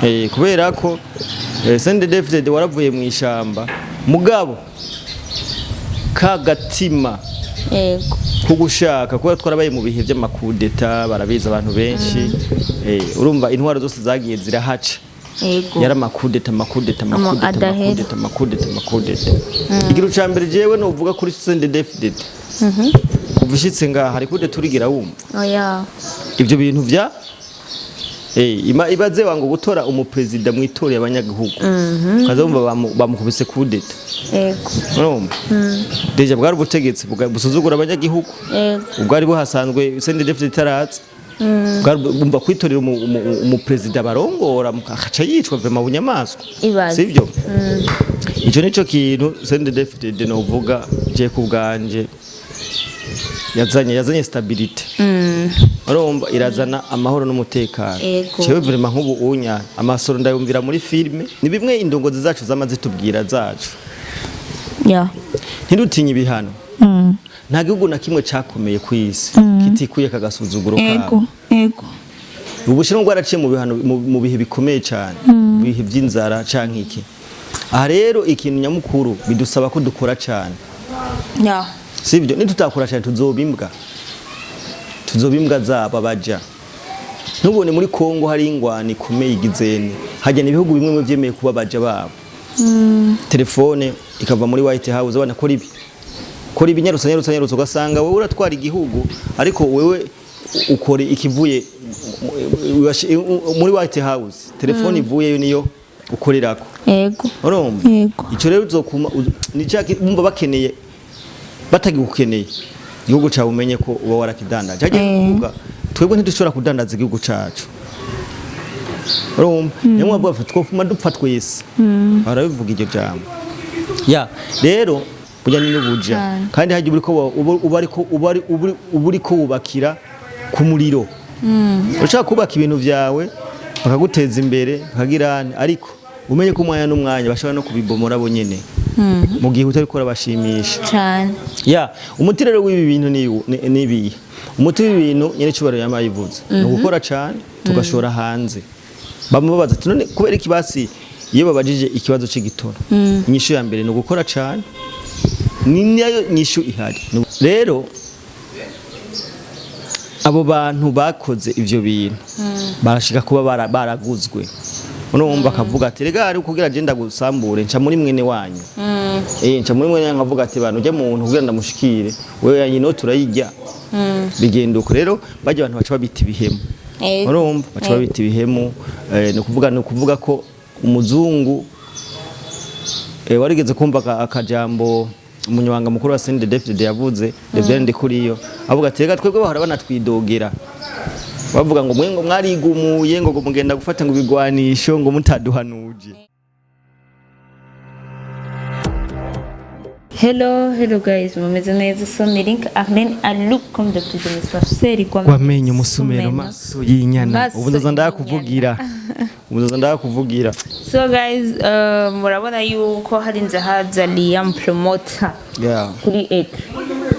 kubera ko CNDD-FDD waravuye mu ishamba mugabo kagatima ko gushaka kuba twarabaye mu bihe by'amakudeta barabiza abantu benshi urumva intwaro zose zagiye zirahaca yara makudeta igiru ca mbere jewe no uvuga kuri CNDD-FDD kuvishitse ngaha hari kudeta turigira wumva ivyo bintu vya ibaze wango gutora umupresident mwitori y'abanyagihugu kazumva bamukubise kudeta urumva deja bwari ubutegetsi busuzugura abanyagihugu ubwari buhasanzwe CNDD-FDD taratse bumva kwitorera umupresident barongora akaca yicwa vema bunyamaswa sivyo ico nico kintu CNDD-FDD no uvuga je kubganje yazanye stability urumva irazana amahoro n'umutekano cewe vraiment nk'ubu unya amasoro ndayumvira muri filme ni bimwe indongozi zacu zamaze tubwira zacu ntidutinye ibihano nta gihugu na kimwe cakomeye kw'isi kitikuye kagasuzuguro kako ubushinwa bwaraciye mu bihano mu bihe bikomeye cyane bihe by'inzara canke iki aha rero ikintu nyamukuru bidusaba ko dukora cyane sivyo nitutakora cyane tuzobimbwa zaba baja ntubone muri Kongo hari ingwani ikomeye igizene hajya ibihugu bimwe mu vyemeye kuba baja babo telefone ikava muri White House abana kora ibi nyarutsa ugasanga wewe uratwara igihugu ariko wewe ukore ikivuye muri White House telefone ivuye niyo ukorerako urumva ico rero uzokuma nicaki umva bakeneye batagigukeneye igihugu cyawe umenye ko uba warakidandaje hagiye kuvuga twebwe ntidushobora kudandaza igihugu cacu urumva niyo mwavuga twofuma dupfa twese barabivuga iryo jambo rero burya ni n'ubuja kandi hagiye ubariko wubakira ku muriro ushaka kubaka ibintu vyawe bakaguteza imbere bakagirana ariko umenye ko umwanya n'umwanya bashobora no kubibomora bo nyene mu gihe utari kora bashimisha cyane umutirero w'ibi bintu nibiye umuti w'ibintu nyene cubaro yamayivuze no gukora cyane tugashora hanze bamubaza ati none kubera ikibasi iyo babajije ikibazo c'igitoro inyishu ya mbere no gukora cyane ni nayo nyishu ihari rero abo bantu bakoze ivyo bintu barashika kuba baraguzwe urumva akavuga ati rega ari kugira agenda gusambure nca muri mwene wanyu nca muri mwene nkavuga ati bantu ujya muntu kugira ndamushikire wewe yanyino turayijya bigenda uko rero bajya abantu baca babita ibihemu urumva baca babita ibihemu no kuvuga ko umuzungu warigeze kumva akajambo umunyabanga mukuru wa CNDD-FDD yavuze Reverend Ndikuriyo avuga ati rega twebwe bahora banatwidogera bavuga ngo mwengo mwarigumuye ngo mugenda gufata ngo bigwanisho ngo mutaduhanuje. Hello guys, mumeze neza so ni Link Arlene look comme de plus de message kwa wamenye umusumero maso yinyana ubuzoza ndakuvugira so guys murabona yuko hari nze haza Liam promoter kuri ek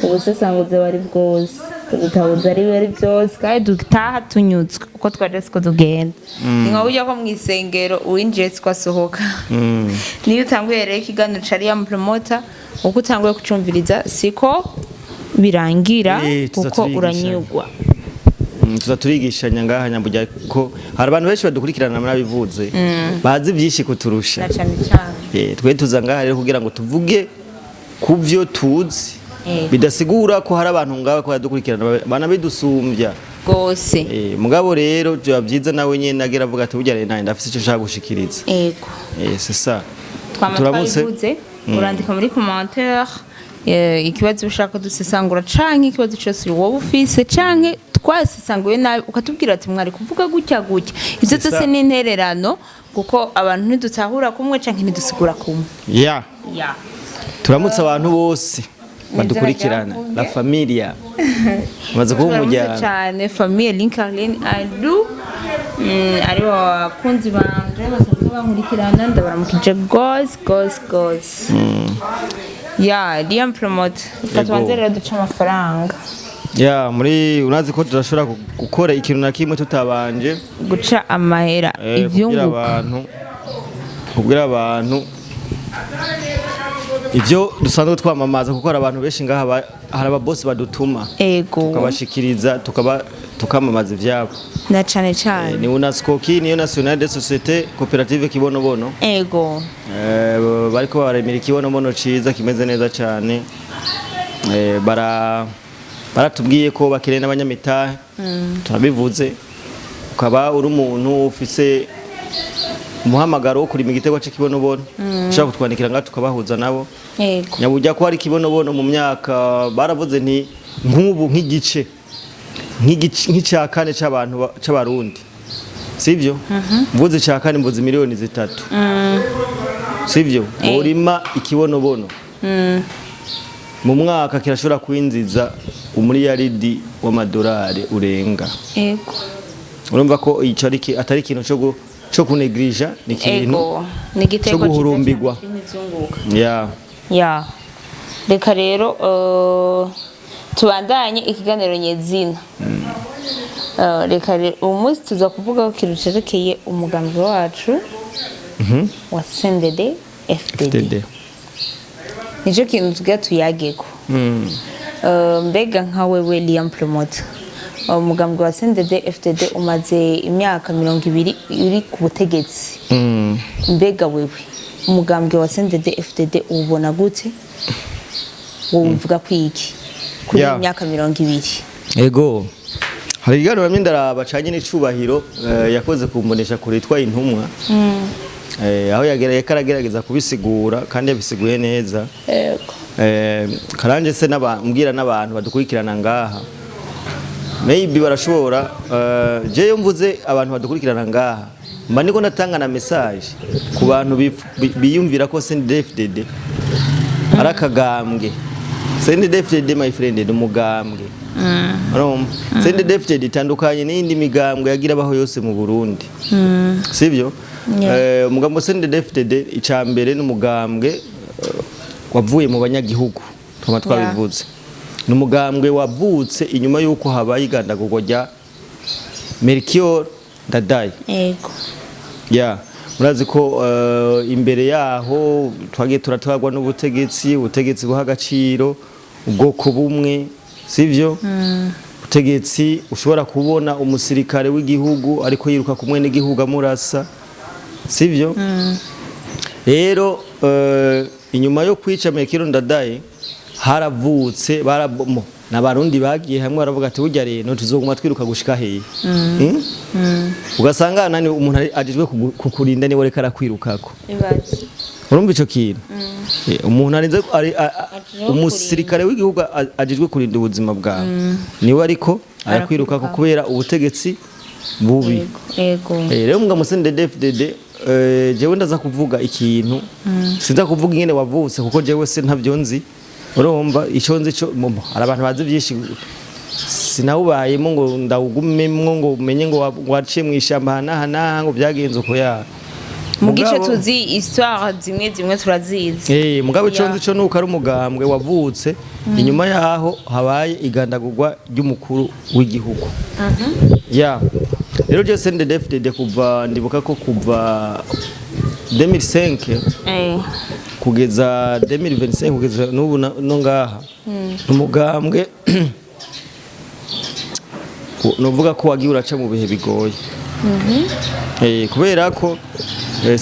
ubusesanguze bari bwose tutabuza ari bari byose kandi dutaha tunyutswe uko twaje siko tugenda ninka ujya ko mwisengero uwinjiye twasohoka niyo utanguye rero ikiganiro ca Liam promoter uko utanguye kucumviriza siko birangira uko uranyugwa tuzaturigishanya ngaha nyambujya ko hari abantu benshi badukurikirana murabivuze bazi byinshi kuturusha twe tuzanga rero kugira ngo tuvuge kuvyo tuzi bidasigura ko hari abantu ngaho ko yadukurikirana bana bidusumbya gose mugabo rero byo byiza nawe nyene nagera avuga ati burya rero ndafise ico nshaka gushikiriza c'est ça turamutse urandika muri commentaire ikibazo ushaka dusesangura canke ikibazo cyose wowe ufise canke twasisanguye nabi ukatubwira ati mwari kuvuga gutya ivyo zose ni intererano kuko abantu ntidutahura kumwe canke ntidusigura kumwe turamutse abantu bose badukurikirana la familia maze ko umujyana cyane famille Link Arlene ari abakunzi banje basanzwe bankurikirana ndabaramukije gose Liam promote katwanze rero duca amafaranga ya muri unazi ko turashobora gukora ikintu na kimwe tutabanje guca amahera ivyunguka kubwira abantu ivyo dusanzwe twamamaza kuko hari abantu benshi ngaha hari ababosi badutuma tukabashikiriza tukamamaza ivyabo na cane cane ni UNASCOKI niyo Nationale des Sociétés Coopératives Kibonobono bariko baremera ikibonobono ciza kimeze neza cane baratubwiye ko bakeneye n'abanyamitahe turabivuze ukaba uri umuntu ufise umuhamagaro wo kurima igitego cy'ikibonobono ushaka kutwandikira ngaho tukabahuza nabo nyabujya ko hari ikibonobono mu myaka baravuze nti nk'ubu nk'icya kane c'abarundi sivyo mvuze icya kane mvuze miliyoni 3 sivyo urima ikibonobono mu mwaka kirashobora kwinjiza umuriyaridi w'amadolari urenga urumva ko ico atari ikintu cyo kunegrija ni ikintu cyo guhurumbirwa reka rero tubandanye ikiganiro nyezina reka rero umunsi tuza kuvuga ko kirucerekeye umugambi wacu wa CNDD FDD nico kintu tugira tuyageko mbega nka wewe Liam Promoter umugambi wa CNDD FDD umaze imyaka 20 uri ku butegetsi mbega wewe umugambi wa CNDD FDD ubona gute wovuga kwiki kuri imyaka 20 ego hari igano bamwe ndaraba canye n'icubahiro yakoze kumbonesha kuri twa intumwa aho yagerageza kubisigura kandi yabisiguye neza karanje se mbwira n'abantu badukurikirana ngaha maybe barashobora je mvuze abantu badukurikirana ngaha mba niko natanga na message ku bantu biyumvira ko CNDD-FDD arakagambwe CNDD-FDD my friend ni umugambwe CNDD-FDD itandukanye n'indi migambwe yagira abaho yose mu Burundi sivyo umugambo CNDD-FDD icambere n'umugambwe wavuye mu banyagihugu twama twabivuze n'umugambwe wavutse inyuma yuko habaye igandagurwa rya Melchior Ndadaye murazi ko imbere yaho twagiye turatwagwa n'ubutegetsi buha agaciro ubwoko bumwe sivyo ubutegetsi ushobora kubona umusirikare w'igihugu ariko yiruka kumwe n'igihugu amurasa sivyo rero inyuma yo kwica Melchior Ndadaye haravutse n'abarundi bagiye hamwe baravuga ati burya rero tuzoguma twiruka gushika hehe ugasanga nani umuntu ajijwe kukurinda niwe reka arakwirukako urumva ico kintu umuntu arinze umusirikare w'igihugu ajijwe kurinda ubuzima bwawe niwe ariko arakwirukako kubera ubutegetsi bubi rero mga CNDD-FDD jewe ndaza kuvuga ikintu sinza kuvuga ingene wavutse kuko jewe se ntavyo nzi urumva ico nzi cyo hari abantu bazi byinshi sinawubayemo ngo ndawugumemwo ngo umenye ngo waciye mu ishamba hana ngo byagenze uko ya mugice tuzi histoire zimwe turazizi mugabo ico nzi cyo nuko ari umugambwe wavutse inyuma yaho habaye igandagurwa ry'umukuru w'igihugu rero je CNDD-FDD kuva ndibuka ko kuva 2005 kugeza 2025 kugeza n'ubu no ngaha umugambwe novuga ko wagiye uraca mu bihe bigoye kubera ko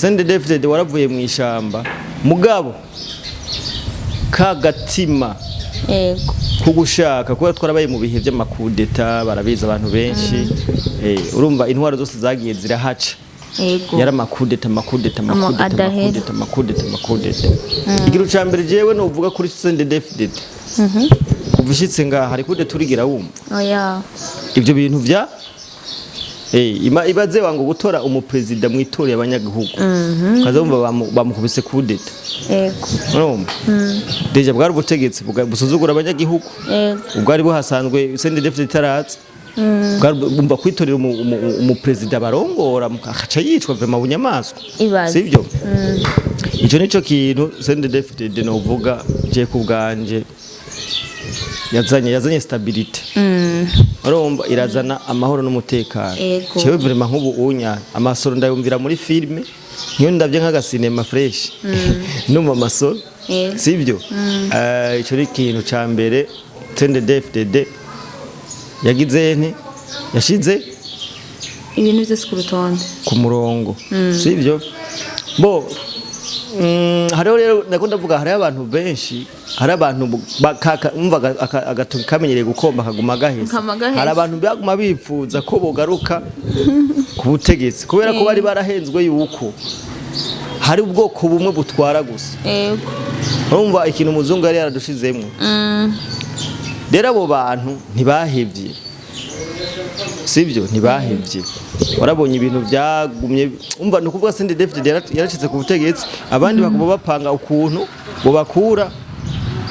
CNDD-FDD waravuye mu ishamba mugabo kagatima kugushaka kuba twarabaye mu bihe by'amakudeta barabiza abantu benshi urumva intwaro zose zagiye zirahaca yara makudeta igiru cambere jewe no uvuga kuri CNDD-FDD kuvishitse ngaha hari kudeta turigira wumva ivyo bintu vya ibaze wango gutora umupresident mu itora y'abanyagihugu kaza bumva bamukubise kudeta urumva deja bwari ubutegetsi busuzugura abanyagihugu ubwari buhasanzwe CNDD-FDD taratse bumva kwitorera umupresident barongora akaca yicwa vema bunyamaswa sivyo ico nico kintu CNDD-FDD no vuga je ku bwanje yazanye stabilité urumva irazana amahoro n'umutekano cyewe vraiment nk'ubu unya amasoro ndayumvira muri filme niyo ndavye nk'agasinema fresh numva amasoro sibyo ico ni ikintu ca mbere CNDD-FDD yagize nte yashize ibintu byose ku rutonde ku murongo sibyo bo hariho rero ndakunda kuvuga hari abantu benshi hari abantu umva agatoki kamenyereye gukomba kaguma gahese hari abantu baguma bifuza ko bogaruka ku butegetsi kubera ko bari barahenzwe yuko hari ubwoko bumwe butwara gusa yego urumva ikintu umuzungu yari yaradushizemo rero abo bantu ntibahevye sibyo ntibahevye warabonye ibintu byagumye umva no kuvuga CNDD-FDD yaracitse ku butegetsi abandi bakuba bapanga ukuntu bo bakura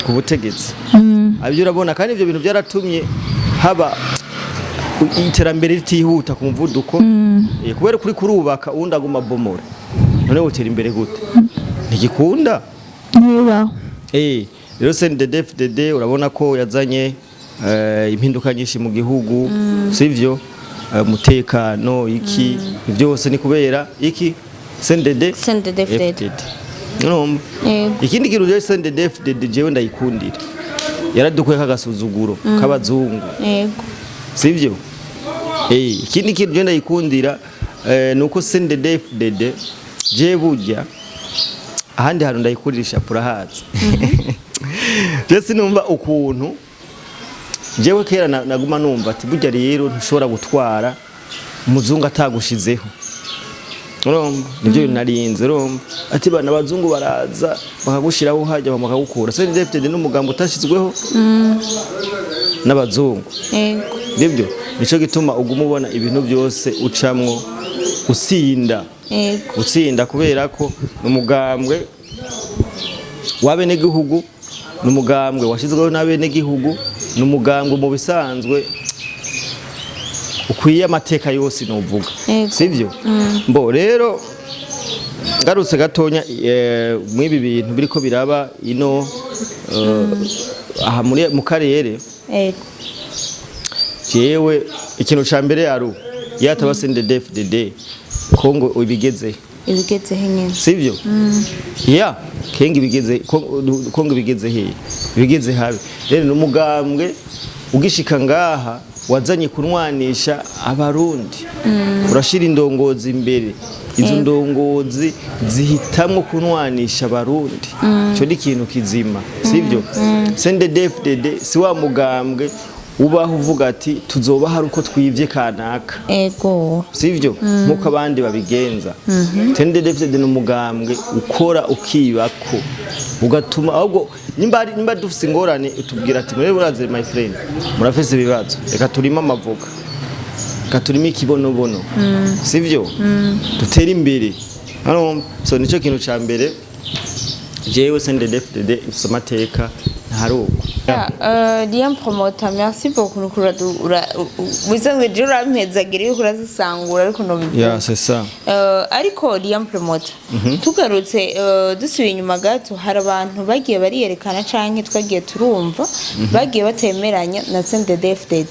ku butegetsi abyo urabona kandi ivyo bintu byaratumye haba iterambere ritihuta ku mvuduko kubera kuri kurubaka undi aguma bomora none utera imbere gute ntigikunda niba rero CNDD-FDD urabona ko yazanye impinduka nyinshi mu gihugu sivyo umutekano iki byose ni kubera iki CNDD-FDD ikindi kintu rero CNDD-FDD jewe ndayikundira yaradukuye kagasuzuguro k'abazungu sivyo ikindi kintu je ndayikundira nuko CNDD-FDD je burya ahandi hantu ndayikurisha purahazi je sinumva ukuntu jewe kera naguma numva ati burya rero ntushobora gutwara umuzungu atagushizeho urumva nibyo narinze urumva ati bana abazungu baraza bakagushiraho hajya bamakagukura CNDD-FDD n'umugambo utashizweho n'abazungu nibyo nico gituma uguma ubona ibintu byose ucamwo utsinda kubera ko umugambwe wabene gihugu n'umugambwe washizweho n'abene gihugu n'umugambwe mu bisanzwe ukwiye amateka yose novuga sivyo mbo rero ngarutse gatonya mwibi bintu biriko biraba ino aha mu karere jewe ikintu ca mbere ari yataba CNDD-FDD Kongo ibigeze nyene sivyo kengi bigeze Kongo bigeze he bigeze habi rero n'umugambwe ugishika ngaha wazanye kunwanisha abarundi urashira indongozi imbere izo ndongozi zihitamwe kunwanisha abarundi cyo ni kintu kizima sivyo CNDD-FDD si wa mugambwe ubaho uvuga ati tuzoba hari uko twivye kanaka sivyo muko abandi babigenza CNDD-FDD n'umugambwe ukora ukibako ugatuma ahubwo nimba dufise ingorane utubwira ati muri buraze my friend murafise ibibazo reka turima amavuka reka turima ikibonobono sivyo dutera imbere so nico kintu ca mbere jewe CNDD-FDD ifise amateka ntaruko Liam Promoter, merci beaucoup. Vous savez, je rampezagira yuko urazisangura ariko no bivuga. C'est ça. Ariko Liam Promoter. Tugarutse dusubiye inyuma gato hari abantu bagiye bariyerekana canke twagiye turumva bagiye batemeranya na CNDD-FDD.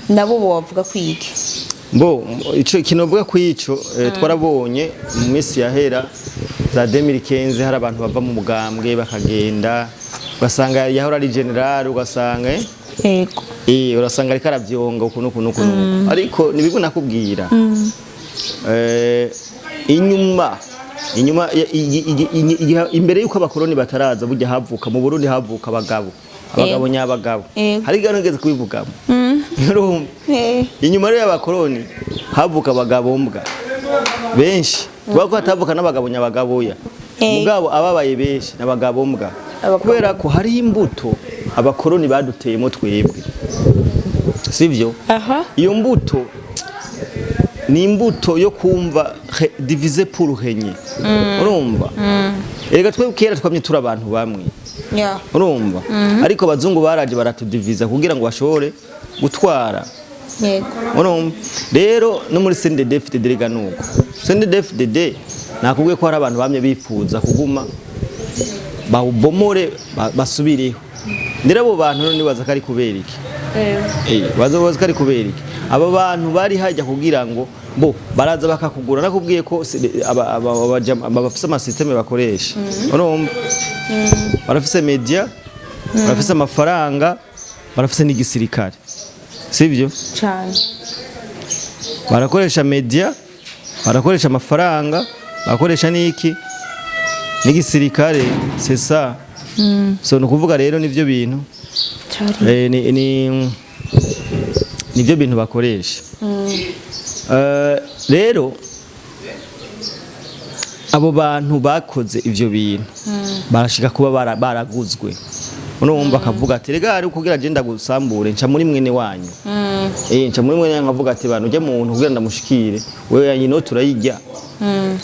Nabo bo bavuga kwiki. Bo ico kinovuga kwico twarabonye mu minsi yahera za 2015 hari abantu bava mu mugambwe bakagenda ugasanga yahora ari general ugasanga urasanga ari karavyonga ukuntu ariko nibigo nakubwira inyuma imbere yuko abakoroni bataraza burya havuka mu Burundi havuka abagabo nyabagabo hari ganogeze kubivugamo inyuma rero y'abakoroni havuka abagabo mbwa benshi twako hatavuka n'abagabo nyabagaboya mugabo ababaye benshi n'abagabo mbwa kubera ko hari imbuto abakoroni baduteyemo twebwe sivyo iyo mbuto ni imbuto yo kumva diviser pour régner urumva erega twebwe kera twamye turi abantu bamwe urumva ariko abazungu baraje baratudiviza kugira ngo bashore gutwara urumva rero no muri CNDD-FDD rega nuko CNDD-FDD nakubwiye ko hari abantu bamye bifuza kuguma bawubomore basubireho ndera abo bantu none baza kari kubera iki baza kari kubera iki aba bantu bari hajya kugira ngo bo baraza bakakugura nakubwiye ko abafise amasysteme bakoresha urumva barafise media barafise amafaranga barafise n'igisirikare sivyo cyane barakoresha media barakoresha amafaranga barakoresha n'iki n'igisirikare c'est ça so nukuvuga rero nivyo bintu nivyo bintu bakoresha rero abo bantu bakoze ivyo bintu barashika kuba baraguzwe urumva akavuga ati rega ari kugira agenda gusambure nca muri mwene wanyu nca muri mwene nkavuga ati bantu ujye muntu kugira ndamushikire wewe yanyino turayijya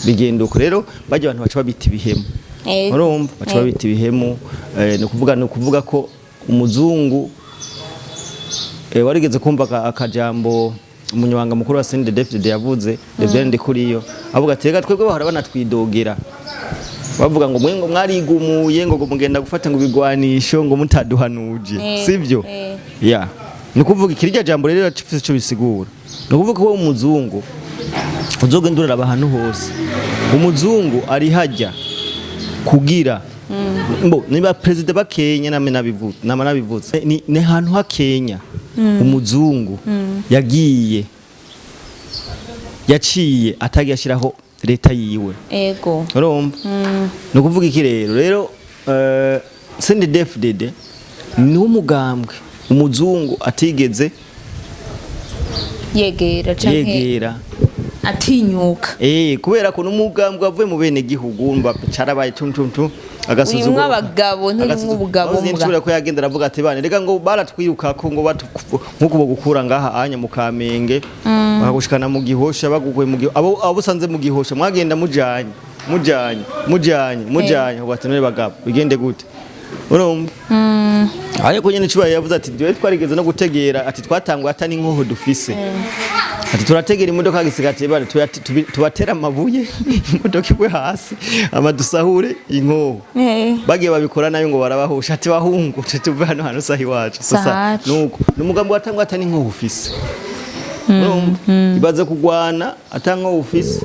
bigenda uko rero bajya abantu baca babita ibihemu urumva baca babita ibihemu ni ukuvuga ko umuzungu warigeze kumva akajambo umunyamabanga mukuru wa CNDD-FDD yavuze Reverend Kuriyo avuga ati rega twebwe bahora banatwidogera bavuga ngo mwengo mwarigumuye ngo mugenda gufata ngo bigwanisho ngo mutaduhanuje sivyo ya nukuvuga ikirya jambo rero cifise cyo bisigura nukuvuga ko umuzungu uzogendurira abantu hose umuzungu ari hajya kugira mbo niba president ba Kenya nabivuze ni hantu ha Kenya umuzungu yaciye atagiyashiraho leta yiwe ego urumva no kuvuga iki rero CNDD-FDD ni umugambwe umuzungu atigeze yegera atinyuka kubera ko n'umugambwe avuye mu bene gihugu umva carabaye tuntuntu agasuzuguro abagabo n'ubugabo mbwa ko yagendera avuga ati bane rega ngo baratwiyuka ko ngo nkuko gukura ngaha anya mu Kamenge bakagushikana mu Gihosha bagukuye mu abo sanze mu Gihosha mwagenda mujanye bati none bagabo bigende gute urumva ariko nyene cibaye yavuze ati dwe twarigeze no gutegera ati twatangwa atani inkoho dufise ati turategera imodoka gisigatiye bari tubatera amabuye imodoka igwe hasi amadusahure inkoho bagiye babikora nayo ngo barabahusha ati bahungu tuve hano sahi wacu sasa nuko numugambo watangwa atani inkoho ufise ibaze kugwana atanga ufise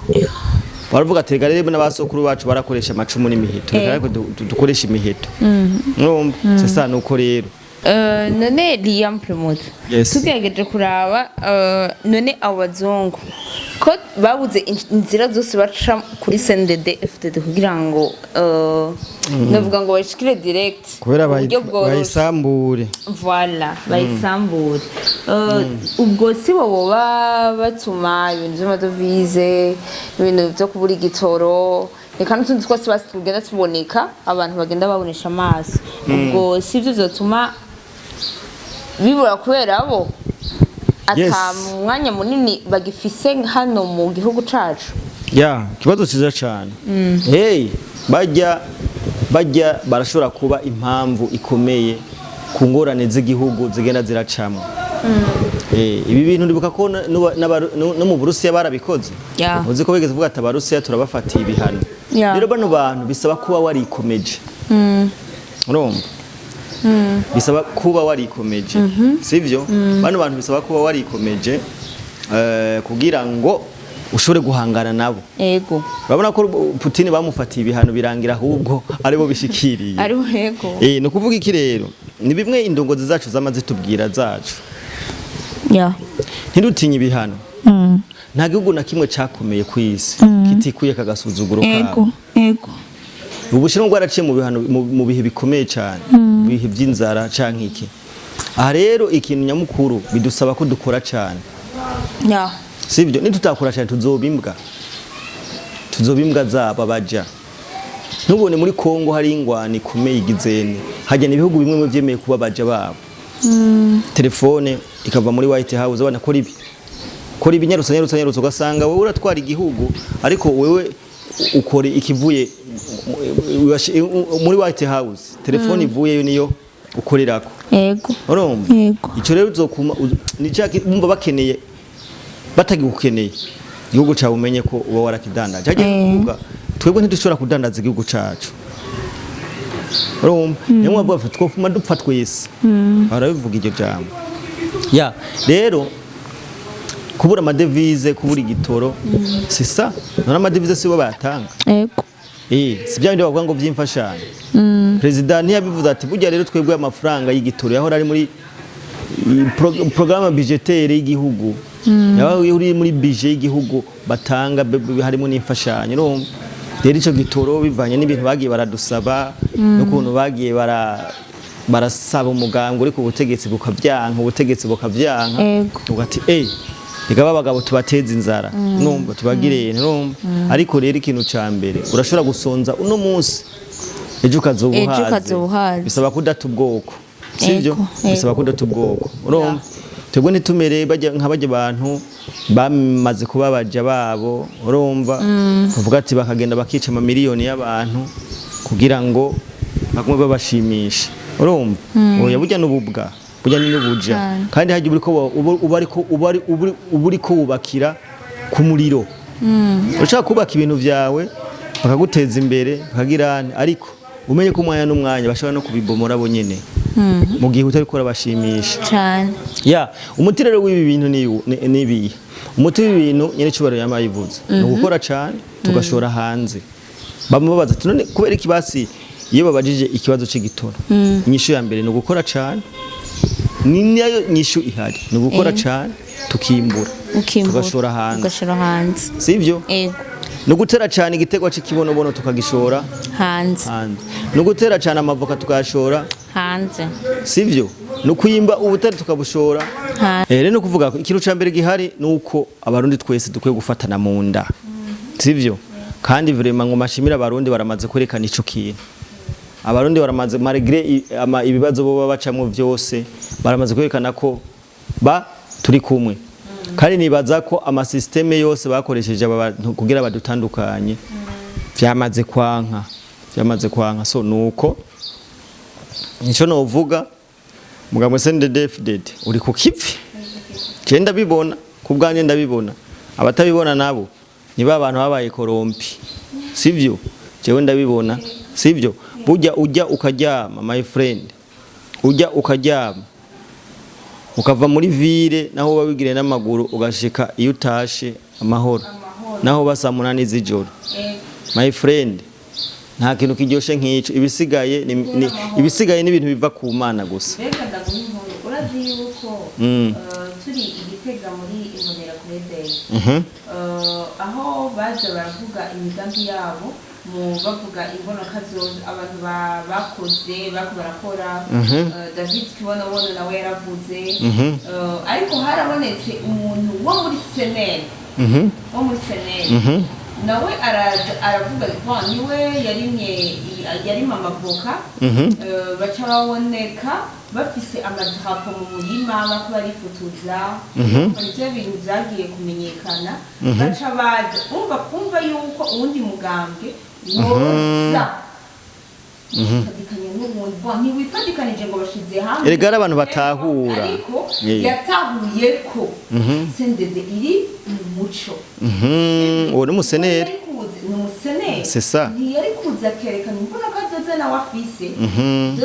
baravuga ati rero n'abasokuru bacu barakoresha amacumu n'imiheto ariko dukoresha imiheto sasa nuko rero none Liam Promoter tugejeje kuraba none abazungu ko babuze inzira zose baca kuri CNDD-FDD kugira ngo navuga ngo bashikire direct kubera bayisambure voilà bayisambure ubwo si bo batuma ibintu by'amadovize ibintu byo kubura igitoro reka n'utundi twose tugenda tuboneka abantu bagenda babonesha amaso ubwo si byo bizotuma bibura kubera abo ata mwanya munini bagifise hano mu gihugu cacu kibazo ciza cyane bajya barashobora kuba impamvu ikomeye ku ngorane z'igihugu zigenda ziracamo ibi bintu ndibuka ko no mu Burusiya barabikoze uzi ko bigeze vuga ati Abarusiya turabafatiye ibihano rero bano bantu bisaba kuba warikomeje urumva bisaba kuba warikomeje sivyo bano bantu bisaba kuba warikomeje kugira ngo ushobore guhangana nabo ego urabona ko Putin bamufatiye ibihano birangira ahubwo aribo bishikiriye ariho ego no kuvuga iki rero ni bimwe indongozi zacu zamaze tubwira zacu ntidutinye ibihano nta gihugu na kimwe cyakomeye ku isi kitikuye kagasuzuguro kabo ego ubushinwa bwaraciye mu bihano mu bihe bikomeye cyane mu bihe by'inzara canke iki aha rero ikintu nyamukuru bidusaba ko dukora cyane sibyo nitutakora cyane tuzobimbwa zaba baja ntubone muri Kongo hari ingwani ikomeye igizene hajya n'ibihugu bimwe mu vyemeye kuba baja babo telefone ikava muri White House abana kora ibi nyarutsa ugasanga wowe uratwara igihugu ariko wewe ukore ikivuye muri White House telefone ivuye niyo ukorerako yego urumva ico rero uzokuma umva bakeneye batagigukeneye igihugu cyawe umenye ko uba warakidandaje hagiye kuvuga twebwe ntidushobora kudandaza igihugu cacu urumva niyo mwavuga twofuma dupfa twese barabivuga iryo jambo ya rero kubura amadevize kubura igitoro sisa none amadevize sibo bayatanga yego si bya bindi bavuga ngo by'imfashanyo president ntiyabivuze ati burya rero twebwe amafaranga y'igitoro yahora ari muri programme budgetaire y'igihugu yabaho uri muri budget y'igihugu batanga harimo n'imfashanyo urumva rero ico gitoro bivanye n'ibintu bagiye baradusaba n'ukuntu bagiye barasaba umuganga uri ku butegetsi bukavyanka ugati reka babagabo tubateza inzara numva tubagirene numva ariko rero ikintu ca mbere urashobora gusonza uno munsi ejo ukazobuhaze bisaba kudata ubwoko sivyo bisaba kudata ubwoko urumva twebwe nitumere nk'abaje abantu bamaze kuba baja babo urumva kuvuga ati bakagenda bakica amamiliyoni y'abantu kugira ngo bagume babashimisha urumva oya burya n'ububwa burya n'ubuja kandi haje ubariko wubakira ku muriro ushaka kubaka ibintu vyawe bakaguteza imbere bakagirana ariko umenye ko umwanya n'umwanya bashobora no kubibomora bo nyene mu gihe utari ko bashimisha cyane umuti rero w'ibi bintu nibi umuti w'ibintu nyene cyubaro yamayivuze no gukora cyane tugashora hanze bamubaza none kubera ikibasi iyo babajije ikibazo cy'igitoro inyishu ya mbere no gukora cyane ni nayo nyishu ihari no gukora cyane tukimbura tugashora hanze sivyo no gutera cyane igitego cy'ikibonobono tukagishora hanze no gutera cyane amavoka tukashora hanze sivyo no kuyimba ubutari tukabushora rero no kuvuga ikintu ca mbere gihari nuko abarundi twese dukwiye gufatana mu nda sivyo kandi vraiment ngo mashimira abarundi baramaze kwerekana ico kintu abarundi baramaze malgré ibibazo bo babacamwe vyose baramaze kwerekana ko turi kumwe kandi nibaza ko amasysteme yose bakoresheje abantu kugira badutandukanye vyamaze kwanka so nuko nico novuga mugabo SNDD-FDD uri ku kivi je ndabibona kubganye ndabibona abatabibona nabo niba abantu babaye korompi sivyo jewe ndabibona sivyo burya ujya ukaryama my friend ujya ukaryama ukava muri ville naho babigire n'amaguru ugashika iyo utashe amahoro naho basa 8 z'ijoro my friend nta kintu kiryoshe nk'ico ibisigaye n'ibintu biva ku Mana gusa reka ndaguhinkuru urazi yuko turi igitega muri imbonera kurede aho baje baravuga imigambi yabo mu bavuga imbono kazoza abantu bakoze barakora David Kibonobono nawe yaravuze ariko harabonetse umuntu wo muri Senel nawe aravuga ko niwe yarima amavoka baca baboneka bafise amadrapo mu murima bako barifutuza ibyo bintu byagiye kumenyekana baca baje kumva yuko uwundi mugambwe woza ntiwifadikanije ngo bashize hamwe erega abantu batahura ariko yatahuye ko CNDD iri mu muco uwo ni umuseneri c'est ça ntiyari kuza kerekana imbona kazoza nawe afise 2040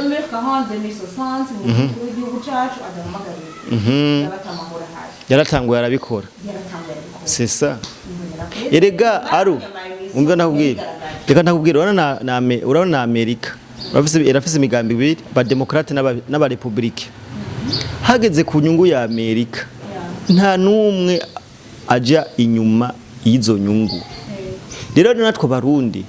2060 mu gihugu cyacu adahamagarira yabatamahura haje yaratanguye arabikora c'est ça erega aru umva nakubwira reka nakubwira urabona na Amerika irafise imigambi ibiri ba demokrate n'aba republike hageze ku nyungu ya Amerika nta numwe aja inyuma y'izo nyungu rero natwe barundi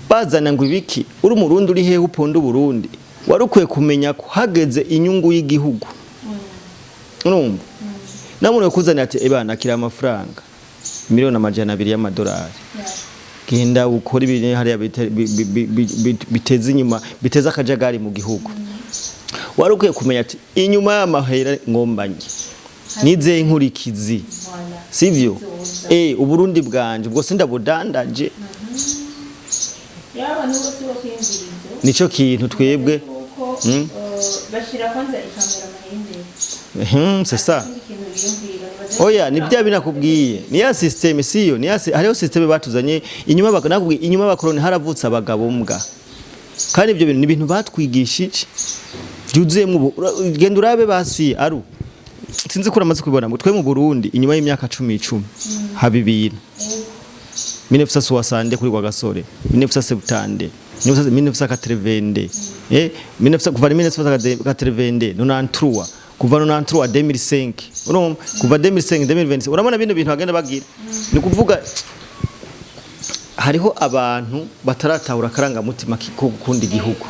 bazana ngo ibiki uri umurundi uri hehe uponda Burundi warukwiye kumenya ko hageze inyungu y'igihugu urumva namwe kuzana ati ebana kira amafaranga miliyoni 200 y'amadolari genda ukora ibintu hariya biteza inyuma biteza akajagari mu gihugu warukwiye kumenya ati inyuma y'amahera ngombanye nize inkurikizi sivyo uburundi bwanje ubwo sindabudandaje yaba nuko sibo kwinjirizo nico kintu twebwe bashira kwanza ikamera mahinde c'est ça oya ni bya binakubwiye ni ya system siyo ni ya hariho system batuzanye inyuma nakubwiye inyuma bakoroni haravutse abagabo mbwa kandi ibyo bintu ni ibintu batwigishije byuzuyemo genda urabe basi aru sinzi ko uramaze kubibona ngo twe mu Burundi inyuma y'imyaka 10 haba ibintu 1960 kuri kwa gasore 1970 1980 kuva 1980 93 kuva 93 2005 urumva kuva 2005 2020 urabona bino bintu bagenda bagira ni kuvuga hariho abantu bataratahura karanga mutima ko gukunda igihugu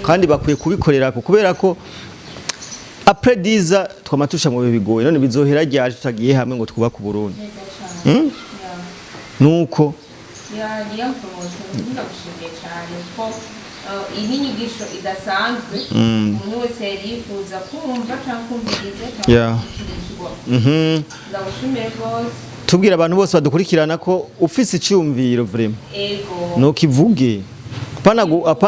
kandi bakwiye kubikorera kubera ko après 10 twamatusha mu bigoye none bizohera ryaje tutagiye hamwe ngo twubaka Burundi nuko niyo promotion ndagushimiye cyane ko iyi nyigisho idasanzwe umuntu wese yifuza kumva cyangwa kumviriza ndagushimiye rwose tubwira abantu bose badukurikirana ko ufise icyumviro vraiment nuko ivuge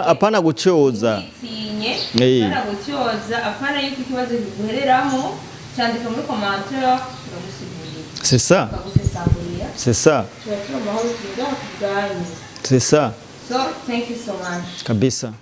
apana gucyoza apana gucyoza apana yuko ikibazo kiguhereramo cyandika muri commentaire c'est ça c'est ça c'est ça so thank you so much kabisa.